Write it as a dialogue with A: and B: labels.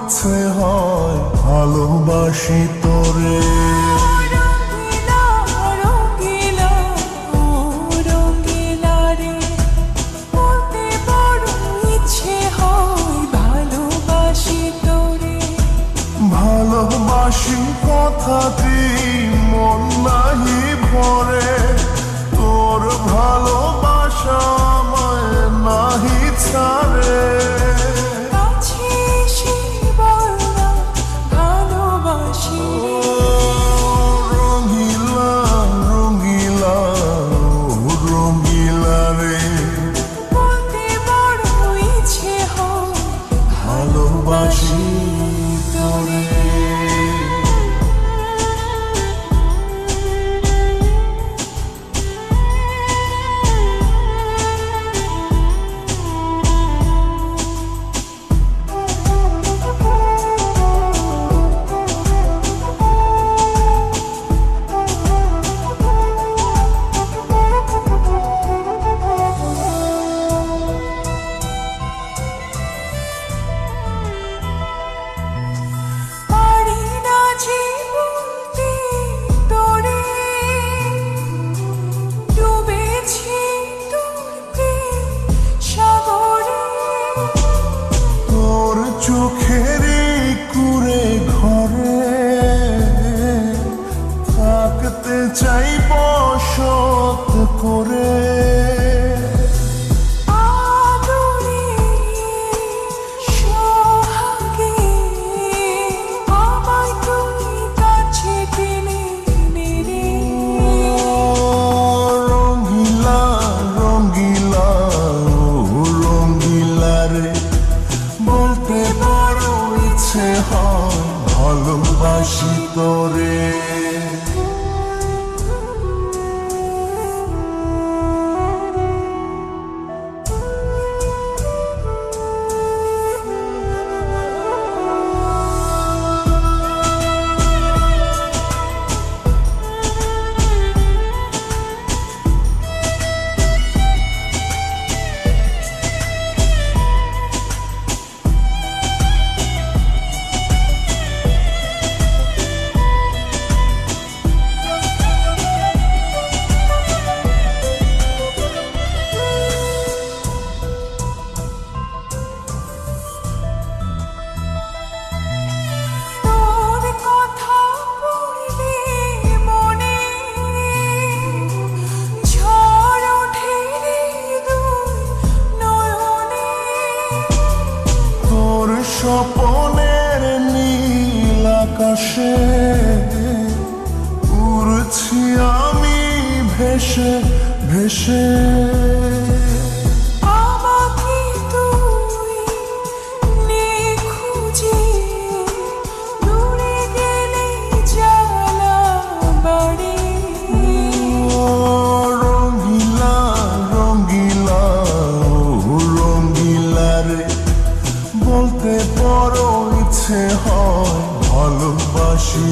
A: ইচ্ছে হয় ভালোবাসি তোরে। ভালোবাসি কথাটি মন নাহি ভরে, তোর ভালোবাসা আমায় নাহি ছাড়ে। রঙিলা রঙিলা রঙিলা রে, ভালোবাসি তোরে। চোখেরই কুড়ে ঘরে থাকতে চাই বসত করে। রঙিলা রঙিলা রঙিলা রে, বলতে বড় ইচ্ছে হয় ভালোবাসি তোরে। স্বপনের নীল আকাশে উড়ছি আমি ভেসে ভেসে।
B: আমাকে তুই নিখুঁজে দূরে গেলে জ্বালা বাড়ে।
A: রঙিলা রঙিলা রঙিলা রে, বলতে বড় ইচ্ছে হয় ভালোবাসি